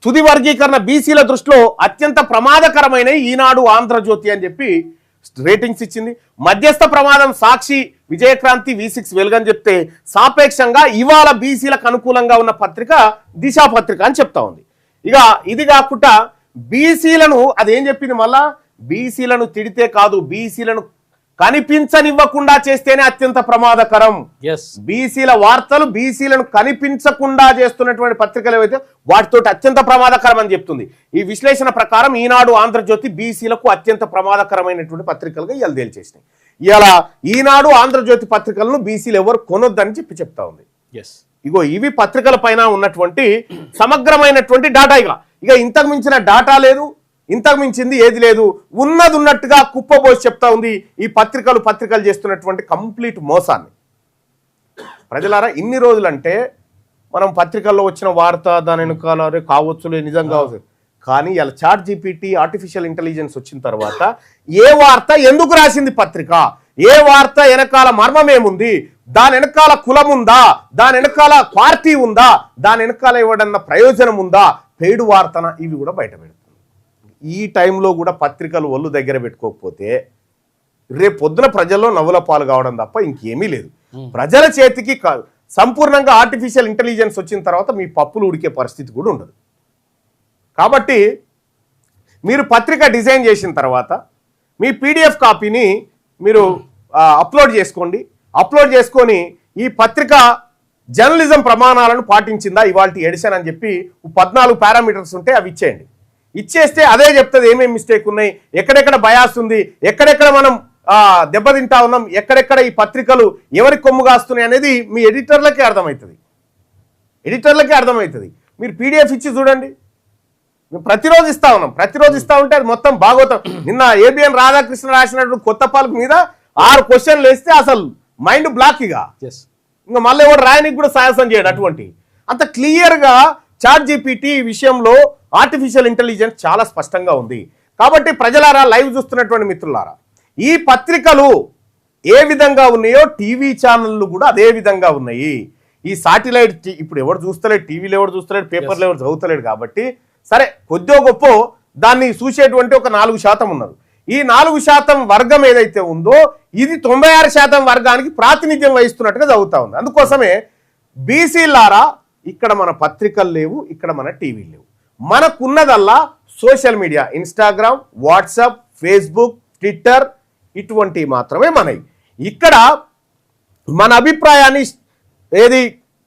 తుది వర్గీకరణ బీసీల దృష్టిలో అత్యంత ప్రమాదకరమైన ఈనాడు ఆంధ్రజ్యోతి అని చెప్పి రేటింగ్స్ ఇచ్చింది. మధ్యస్థ ప్రమాదం సాక్షి, విజయక్రాంతి, V6 వెలుగని చెప్తే సాపేక్షంగా ఇవాళ బీసీలకు అనుకూలంగా ఉన్న పత్రిక దిశా పత్రిక అని చెప్తా ఉంది. ఇక ఇది కాకుండా బీసీలను అదేం చెప్పింది, మళ్ళా బీసీలను తిడితే కాదు, బీసీలను కనిపించనివ్వకుండా చేస్తేనే అత్యంత ప్రమాదకరం. బీసీల వార్తలు బీసీలను కనిపించకుండా చేస్తున్నటువంటి పత్రికలు ఏవైతే వాటితో అత్యంత ప్రమాదకరం అని చెప్తుంది. ఈ విశ్లేషణ ప్రకారం ఈనాడు ఆంధ్రజ్యోతి బీసీలకు అత్యంత ప్రమాదకరమైనటువంటి పత్రికలుగా ఇవాళ తేల్చేసినాయి. ఇలా ఈనాడు ఆంధ్రజ్యోతి పత్రికలను బీసీలు ఎవరు కొనొద్దని చెప్తా ఉంది. ఇగో ఇవి పత్రికల పైన ఉన్నటువంటి సమగ్రమైనటువంటి డాటా. ఇక ఇంతకు మించిన డాటా లేదు, ఇంతకు మించింది ఏది లేదు. ఉన్నది ఉన్నట్టుగా కుప్పబోసి చెప్తా ఉంది ఈ పత్రికలు చేస్తున్నటువంటి కంప్లీట్ మోసాన్ని. ప్రజలారా, ఇన్ని రోజులంటే మనం పత్రికల్లో వచ్చిన వార్త దాని వెనకాల కావచ్చులే నిజం కావచ్చు, కానీ ఇలా ChatGPT ఆర్టిఫిషియల్ ఇంటెలిజెన్స్ వచ్చిన తర్వాత ఏ వార్త ఎందుకు రాసింది పత్రిక, ఏ వార్త వెనకాల మర్మం ఏముంది, దాని వెనకాల కులం ఉందా, దాని వెనకాల పార్టీ ఉందా, దాని వెనకాల ఎవడన్నా ప్రయోజనం ఉందా, పేడు వార్తన, ఇవి కూడా బయట పెడుతుంది. ఈ టైంలో కూడా పత్రికలు ఒళ్ళు దగ్గర పెట్టుకోకపోతే రేపు పొద్దున ప్రజల్లో నవ్వుల పాలు కావడం తప్ప ఇంకేమీ లేదు. ప్రజల చేతికి సంపూర్ణంగా ఆర్టిఫిషియల్ ఇంటెలిజెన్స్ వచ్చిన తర్వాత మీ పప్పులు ఉడికే పరిస్థితి కూడా ఉండదు. కాబట్టి మీరు పత్రిక డిజైన్ చేసిన తర్వాత మీ PDF కాపీని మీరు అప్లోడ్ చేసుకోండి. అప్లోడ్ చేసుకొని ఈ పత్రిక జర్నలిజం ప్రమాణాలను పాటించిందా ఇవాళ ఎడిషన్ అని చెప్పి 14 పారామీటర్స్ ఉంటే అవి ఇచ్చేయండి. ఇచ్చేస్తే అదే చెప్తుంది ఏమేమి మిస్టేక్ ఉన్నాయి, ఎక్కడెక్కడ బయాస్ ఉంది, ఎక్కడెక్కడ మనం దెబ్బతింటా ఉన్నాం, ఎక్కడెక్కడ ఈ పత్రికలు ఎవరి కొమ్ము కాస్తున్నాయి అనేది మీ ఎడిటర్లకే అర్థమవుతుంది. మీరు PDF ఇచ్చి చూడండి. మేము ప్రతిరోజు ఇస్తా ఉన్నాం. ప్రతిరోజు ఇస్తా ఉంటే అది మొత్తం భాగవతం. నిన్న ABN రాధాకృష్ణ రాసినటువంటి కొత్త పాలకు మీద 6 క్వశ్చన్లు వేస్తే అసలు మైండ్ బ్లాక్. ఇంకా మళ్ళీ ఎవరు రాయనికి కూడా సాహసం చేయడు. అటువంటి అంత క్లియర్గా ChatGPT విషయంలో ఆర్టిఫిషియల్ ఇంటెలిజెన్స్ చాలా స్పష్టంగా ఉంది. కాబట్టి ప్రజలారా, లైవ్ చూస్తున్నటువంటి మిత్రులారా, ఈ పత్రికలు ఏ విధంగా ఉన్నాయో టీవీ ఛానళ్ళు కూడా అదే విధంగా ఉన్నాయి. ఈ సాటిలైట్ ఇప్పుడు ఎవరు చూస్తలేడు, టీవీలో ఎవరు చూస్తలేడు, పేపర్లో ఎవరు చదువుతలేడు. కాబట్టి సరే కొద్దో గొప్ప దాన్ని చూసేటువంటి ఒక 4% ఉన్నారు. ఈ 4% వర్గం ఏదైతే ఉందో ఇది 96% వర్గానికి ప్రాతినిధ్యం వహిస్తున్నట్టుగా చదువుతా ఉంది. అందుకోసమే బీసీలారా, ఇక్కడ మన పత్రికలు లేవు, ఇక్కడ మన టీవీలు లేవు. మనకున్నదల్లా social media, Instagram, WhatsApp, Facebook, Twitter, ఇటువంటి మాత్రమే మనవి. ఇక్కడ మన అభిప్రాయాన్ని ఏది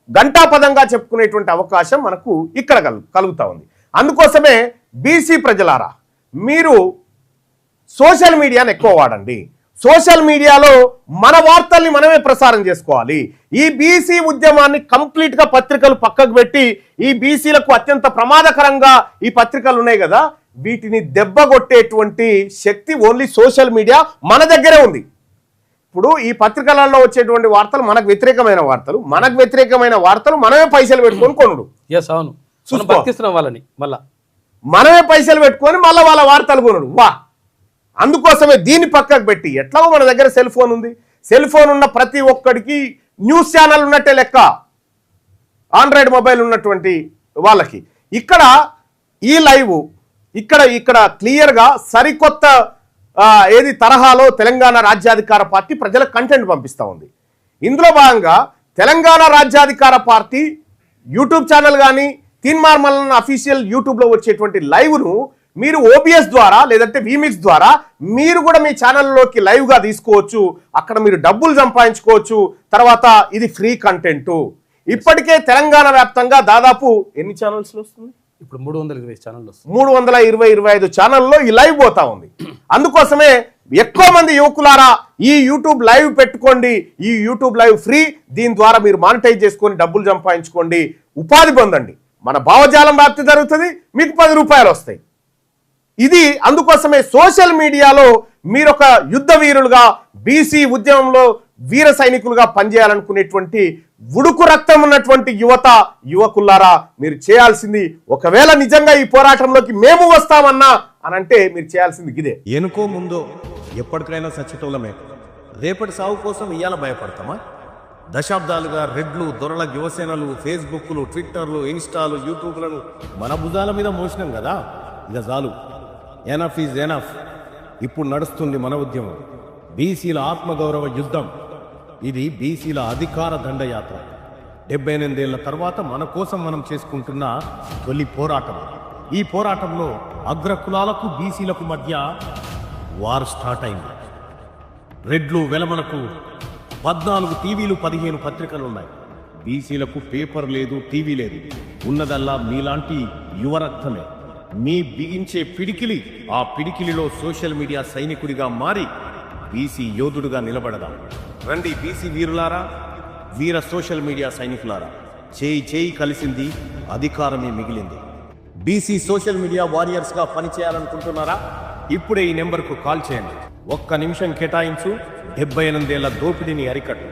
గంటాపదంగా చెప్పుకునేటువంటి అవకాశం మనకు ఇక్కడ కలుగుతా ఉంది. అందుకోసమే బీసీ ప్రజలారా, మీరు సోషల్ మీడియాను ఎక్కువ వాడండి. సోషల్ మీడియాలో మన వార్తల్ని మనమే ప్రసారం చేసుకోవాలి. ఈ బీసీ ఉద్యమాన్ని కంప్లీట్గా పత్రికలు పక్కకు పెట్టి ఈ బీసీలకు అత్యంత ప్రమాదకరంగా ఈ పత్రికలు ఉన్నాయి కదా, వీటిని దెబ్బగొట్టేటువంటి శక్తి ఓన్లీ సోషల్ మీడియా మన దగ్గరే ఉంది. ఇప్పుడు ఈ పత్రికలలో వచ్చేటువంటి వార్తలు మనకు వ్యతిరేకమైన వార్తలు మనమే పైసలు పెట్టుకొని కొనుడు. మనమే పైసలు పెట్టుకొని మళ్ళీ వాళ్ళ వార్తలు కొనుడు. అందుకోసమే దీన్ని పక్కకు పెట్టి, ఎట్లాగో మన దగ్గర సెల్ ఫోన్ ఉంది, సెల్ ఫోన్ ఉన్న ప్రతి ఒక్కడికి న్యూస్ ఛానల్ ఉన్నట్టే లెక్క, ఆండ్రాయిడ్ మొబైల్ ఉన్నటువంటి వాళ్ళకి. ఇక్కడ ఈ లైవ్ ఇక్కడ క్లియర్గా సరికొత్త ఏది తరహాలో తెలంగాణ రాజ్యాధికార పార్టీ ప్రజలకు కంటెంట్ పంపిస్తూ ఉంది. ఇందులో భాగంగా తెలంగాణ రాజ్యాధికార పార్టీ యూట్యూబ్ ఛానల్ కానీ తీన్మార్ మల్లన్న అఫీషియల్ యూట్యూబ్లో వచ్చేటువంటి లైవ్ను మీరు OBS ద్వారా లేదంటే VMix ద్వారా మీరు కూడా మీ ఛానల్లోకి లైవ్గా తీసుకోవచ్చు. అక్కడ మీరు డబ్బులు సంపాదించుకోవచ్చు. తర్వాత ఇది ఫ్రీ కంటెంట్. ఇప్పటికే తెలంగాణ వ్యాప్తంగా దాదాపు ఎన్ని ఛానల్స్లో వస్తుంది? ఇప్పుడు 320 ఛానళ్ళు, 325 ఛానల్లో ఈ లైవ్ పోతా ఉంది. అందుకోసమే ఎక్కువ మంది యువకులారా, ఈ యూట్యూబ్ లైవ్ పెట్టుకోండి. ఈ యూట్యూబ్ లైవ్ ఫ్రీ. దీని ద్వారా మీరు మానిటైజ్ చేసుకొని డబ్బులు సంపాదించుకోండి, ఉపాధి పొందండి. మన భావజాలం వ్యాప్తి జరుగుతుంది, మీకు 10 రూపాయలు వస్తాయి. ఇది అందుకోసమే సోషల్ మీడియాలో మీరొక యుద్ధ వీరులుగా, బీసీ ఉద్యమంలో వీర సైనికులుగా పనిచేయాలనుకునేటువంటి ఉడుకు రక్తం ఉన్నటువంటి యువకులారా, మీరు చేయాల్సింది, ఒకవేళ నిజంగా ఈ పోరాటంలోకి మేము వస్తామన్నా అనంటే మీరు చేయాల్సింది ఇదే. ఎనుకో ముందో ఎప్పటికైనా సచ్చితోలమే. రేపటి సాగు కోసం ఇయ్యాల భయపడతామా? దశాబ్దాలుగా రెడ్లు దొరల యువసేనలు ఫేస్బుక్లు ట్విట్టర్లు ఇన్స్టాలు యూట్యూబ్లను మన భుజాల మీద మోసినాం కదా, ఇక చాలు. Enough is enough. ఇప్పుడు నడుస్తుంది మన ఉద్యమం, బీసీల ఆత్మగౌరవ యుద్ధం. ఇది బీసీల అధికార దండయాత్ర. 78 ఏళ్ల తర్వాత మన కోసం మనం చేసుకుంటున్న తొలి పోరాటం. ఈ పోరాటంలో అగ్రకులాలకు బీసీలకు మధ్య వార్ స్టార్ట్ అయింది. రెడ్లు వెలమలకు 14 టీవీలు 15 పత్రికలున్నాయి. బీసీలకు పేపర్ లేదు, టీవీ లేదు. ఉన్నదల్లా మీలాంటి యువరక్తమే. మీ బిగించే పిడికిలి, ఆ పిడికిలిలో సోషల్ మీడియా సైనికుడిగా మారి బీసీ యోధుడుగా నిలబడదాం. రండి బీసీ వీరులారా, వీర సోషల్ మీడియా సైనికులారా, చేయి కలిసింది, అధికారమే మిగిలింది. బీసీ సోషల్ మీడియా వారియర్స్గా పనిచేయాలనుకుంటున్నారా? ఇప్పుడే ఈ నెంబర్కు కాల్ చేయండి. 1 నిమిషం కేటాయించు, 78 ఏళ్ల దోపిడీని అరికట్టు.